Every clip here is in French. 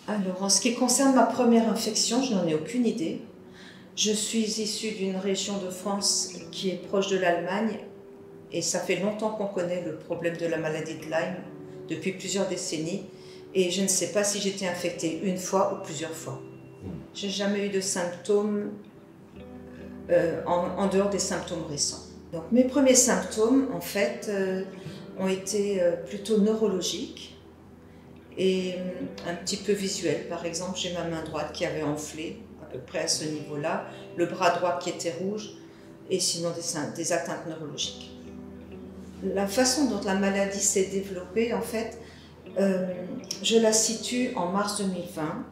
Alors, en ce qui concerne ma première infection, je n'en ai aucune idée. Je suis issue d'une région de France qui est proche de l'Allemagne et ça fait longtemps qu'on connaît le problème de la maladie de Lyme, depuis plusieurs décennies. Et je ne sais pas si j'étais infectée une fois ou plusieurs fois. J'ai jamais eu de symptômes en dehors des symptômes récents. Donc, mes premiers symptômes, en fait, ont été plutôt neurologiques et un petit peu visuels. Par exemple, j'ai ma main droite qui avait enflé, à peu près à ce niveau-là, le bras droit qui était rouge, et sinon des atteintes neurologiques. La façon dont la maladie s'est développée, en fait, je la situe en mars 2020.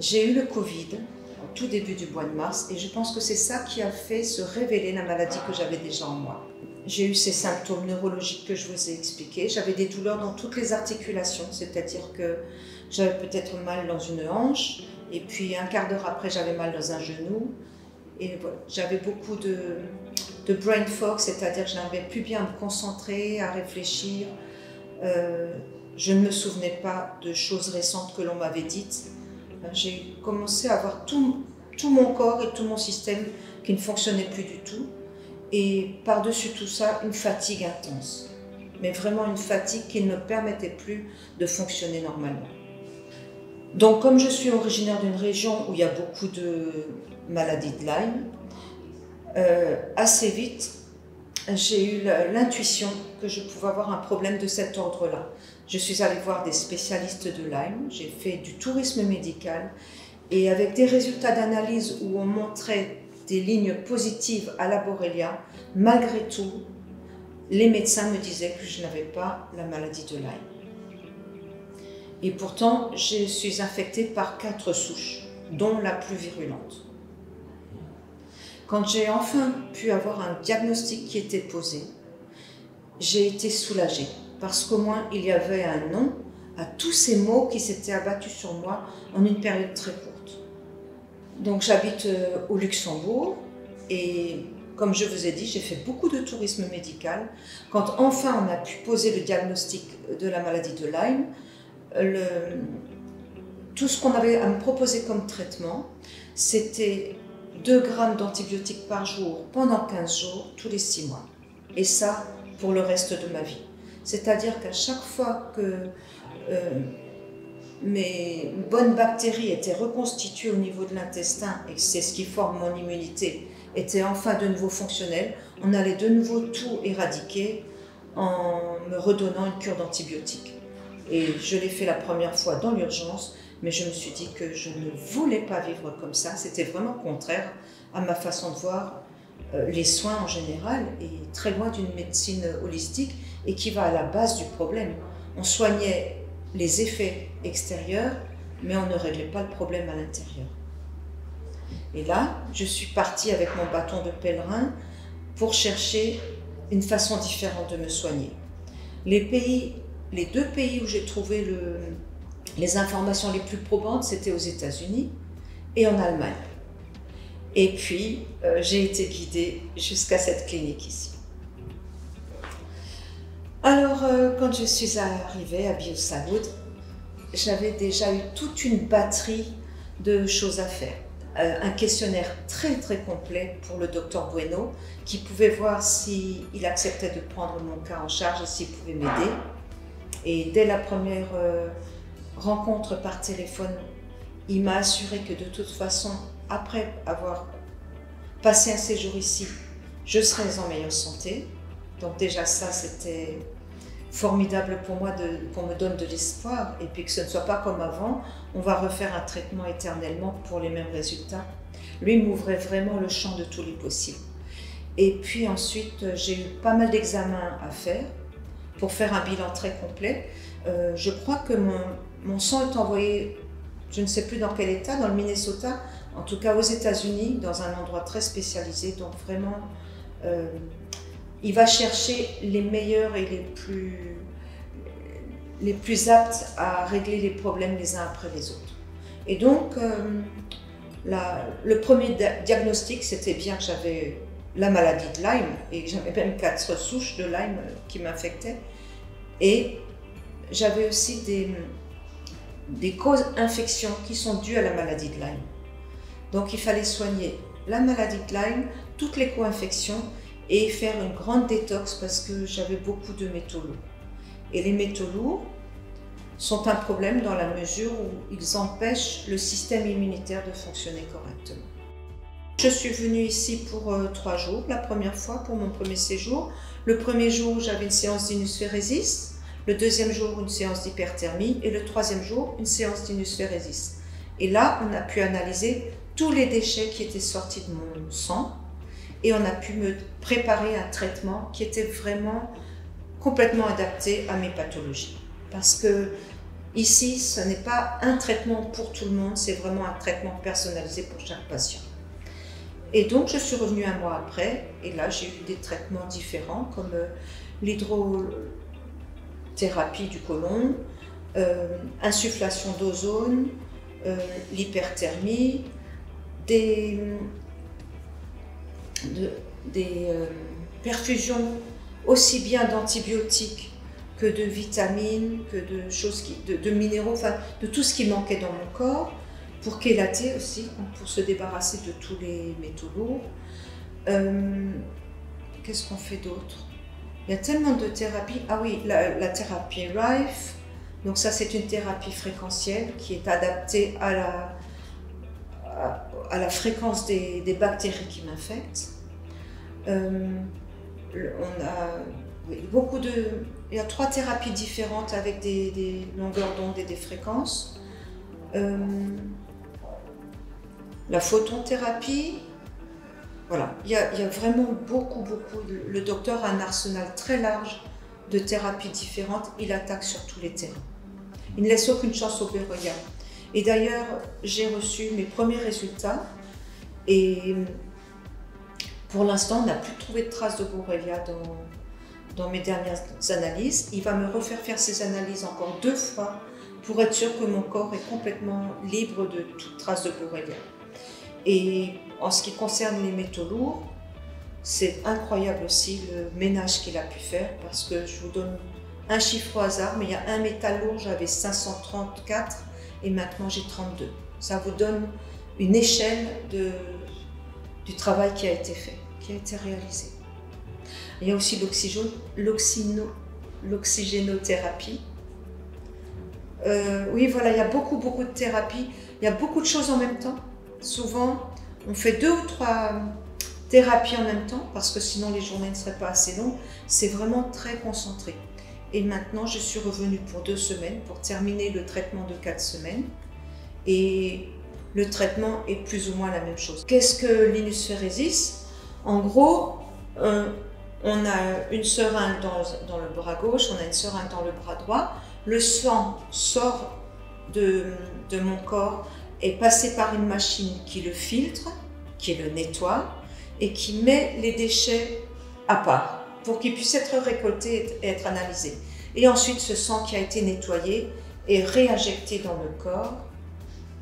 J'ai eu le Covid au tout début du mois de mars et je pense que c'est ça qui a fait se révéler la maladie que j'avais déjà en moi. J'ai eu ces symptômes neurologiques que je vous ai expliqués. J'avais des douleurs dans toutes les articulations, c'est-à-dire que j'avais peut-être mal dans une hanche et puis un quart d'heure après j'avais mal dans un genou. Et voilà, j'avais beaucoup de brain fog, c'est-à-dire que je n'arrivais plus bien à me concentrer, à réfléchir. Je ne me souvenais pas de choses récentes que l'on m'avait dites. J'ai commencé à avoir tout mon corps et tout mon système qui ne fonctionnait plus du tout. Et par-dessus tout ça, une fatigue intense. Mais vraiment une fatigue qui ne me permettait plus de fonctionner normalement. Donc comme je suis originaire d'une région où il y a beaucoup de maladies de Lyme, assez vite, j'ai eu l'intuition que je pouvais avoir un problème de cet ordre-là. Je suis allée voir des spécialistes de Lyme, j'ai fait du tourisme médical et avec des résultats d'analyse où on montrait des lignes positives à la Borrelia, malgré tout, les médecins me disaient que je n'avais pas la maladie de Lyme. Et pourtant, je suis infectée par 4 souches, dont la plus virulente. Quand j'ai enfin pu avoir un diagnostic qui était posé, j'ai été soulagée parce qu'au moins il y avait un nom à tous ces maux qui s'étaient abattus sur moi en une période très courte. Donc j'habite au Luxembourg et comme je vous ai dit, j'ai fait beaucoup de tourisme médical. Quand enfin on a pu poser le diagnostic de la maladie de Lyme, tout ce qu'on avait à me proposer comme traitement, c'était 2 grammes d'antibiotiques par jour pendant 15 jours, tous les 6 mois. Et ça, pour le reste de ma vie. C'est-à-dire qu'à chaque fois que mes bonnes bactéries étaient reconstituées au niveau de l'intestin, et c'est ce qui forme mon immunité, étaient enfin de nouveau fonctionnelles, on allait de nouveau tout éradiquer en me redonnant une cure d'antibiotiques. Et je l'ai fait la première fois dans l'urgence, mais je me suis dit que je ne voulais pas vivre comme ça. C'était vraiment contraire à ma façon de voir les soins en général et très loin d'une médecine holistique et qui va à la base du problème. On soignait les effets extérieurs, mais on ne réglait pas le problème à l'intérieur. Et là, je suis partie avec mon bâton de pèlerin pour chercher une façon différente de me soigner. Les 2 pays où j'ai trouvé les informations les plus probantes, c'était aux États-Unis et en Allemagne. Et puis, j'ai été guidée jusqu'à cette clinique ici. Alors, quand je suis arrivée à BioSalud, j'avais déjà eu toute une batterie de choses à faire. Un questionnaire très très complet pour le docteur Bueno, qui pouvait voir s'il acceptait de prendre mon cas en charge et s'il pouvait m'aider. Et dès la première rencontre par téléphone, il m'a assuré que de toute façon, après avoir passé un séjour ici, je serais en meilleure santé. Donc déjà ça, c'était formidable pour moi qu'on me donne de l'espoir et puis que ce ne soit pas comme avant, on va refaire un traitement éternellement pour les mêmes résultats. Lui m'ouvrait vraiment le champ de tous les possibles. Et puis ensuite, j'ai eu pas mal d'examens à faire pour faire un bilan très complet. Je crois que mon sang est envoyé, je ne sais plus dans quel état, dans le Minnesota, en tout cas aux États-Unis, dans un endroit très spécialisé. Donc vraiment, il va chercher les meilleurs et les plus aptes à régler les problèmes les uns après les autres. Et donc, le premier diagnostic, c'était bien que j'avais la maladie de Lyme et que j'avais même 4 souches de Lyme qui m'infectaient. Et j'avais aussi des causes d'infection qui sont dues à la maladie de Lyme. Donc il fallait soigner la maladie de Lyme, toutes les co-infections et faire une grande détox parce que j'avais beaucoup de métaux lourds. Et les métaux lourds sont un problème dans la mesure où ils empêchent le système immunitaire de fonctionner correctement. Je suis venue ici pour 3 jours, la première fois pour mon premier séjour. Le premier jour, j'avais une séance d'inusphérésis, le deuxième jour, une séance d'hyperthermie et le troisième jour, une séance d'inusphérésis. Et là, on a pu analyser tous les déchets qui étaient sortis de mon sang et on a pu me préparer un traitement qui était vraiment complètement adapté à mes pathologies. Parce que ici, ce n'est pas un traitement pour tout le monde, c'est vraiment un traitement personnalisé pour chaque patient. Et donc, je suis revenue 1 mois après, et là, j'ai eu des traitements différents, comme l'hydrothérapie du côlon, insufflation d'ozone, l'hyperthermie, des perfusions aussi bien d'antibiotiques que de vitamines, que de choses de minéraux, enfin de tout ce qui manquait dans mon corps, pour chélater aussi, pour se débarrasser de tous les métaux lourds. Qu'est-ce qu'on fait d'autre? Il y a tellement de thérapies. Ah oui, la thérapie Rife. Donc ça, c'est une thérapie fréquentielle qui est adaptée à la fréquence des bactéries qui m'infectent. Il y a 3 thérapies différentes avec des longueurs d'onde et des fréquences. La photothérapie, voilà, il y a vraiment beaucoup. Le docteur a un arsenal très large de thérapies différentes, il attaque sur tous les terrains. Il ne laisse aucune chance au Borrelia. Et d'ailleurs, j'ai reçu mes premiers résultats et pour l'instant, on n'a plus trouvé de traces de Borrelia dans mes dernières analyses. Il va me refaire faire ces analyses encore 2 fois pour être sûr que mon corps est complètement libre de toute trace de Borrelia. Et en ce qui concerne les métaux lourds, c'est incroyable aussi le ménage qu'il a pu faire parce que je vous donne un chiffre au hasard, mais il y a un métal lourd, j'avais 534 et maintenant j'ai 32. Ça vous donne une échelle du travail qui a été fait, qui a été réalisé. Il y a aussi l'oxygénothérapie. Oui, voilà, il y a beaucoup de thérapies, il y a beaucoup de choses en même temps. Souvent, on fait 2 ou 3 thérapies en même temps parce que sinon les journées ne seraient pas assez longues. C'est vraiment très concentré. Et maintenant, je suis revenue pour 2 semaines pour terminer le traitement de 4 semaines. Et le traitement est plus ou moins la même chose. Qu'est-ce que l'inusphérésis? En gros, on a une seringue dans le bras gauche, on a une seringue dans le bras droit. Le sang sort de mon corps, est passé par une machine qui le filtre, qui le nettoie et qui met les déchets à part pour qu'ils puissent être récoltés et être analysés. Et ensuite, ce sang qui a été nettoyé est réinjecté dans le corps.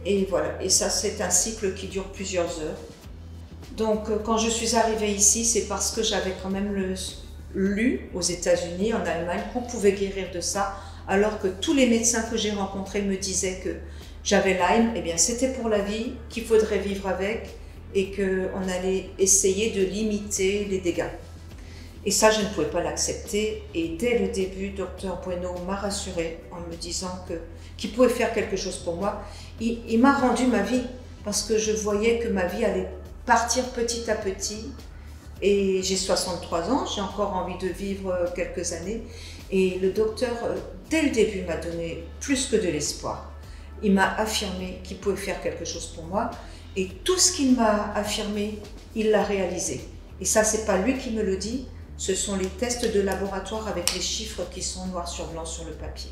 Et voilà, et ça c'est un cycle qui dure plusieurs heures. Donc quand je suis arrivée ici, c'est parce que j'avais quand même lu aux États-Unis, en Allemagne, qu'on pouvait guérir de ça, alors que tous les médecins que j'ai rencontrés me disaient que j'avais Lyme. Eh bien c'était pour la vie, qu'il faudrait vivre avec et qu'on allait essayer de limiter les dégâts. Et ça, je ne pouvais pas l'accepter. Et dès le début, Dr Bueno m'a rassurée en me disant qu'il pouvait faire quelque chose pour moi. Il m'a rendu ma vie parce que je voyais que ma vie allait partir petit à petit. Et j'ai 63 ans, j'ai encore envie de vivre quelques années. Et le docteur, dès le début, m'a donné plus que de l'espoir. Il m'a affirmé qu'il pouvait faire quelque chose pour moi. Et tout ce qu'il m'a affirmé, il l'a réalisé. Et ça, c'est pas lui qui me le dit, ce sont les tests de laboratoire avec les chiffres qui sont noir sur blanc sur le papier.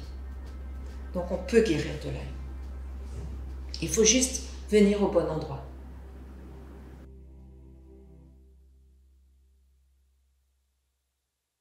Donc on peut guérir de Lyme. Il faut juste venir au bon endroit.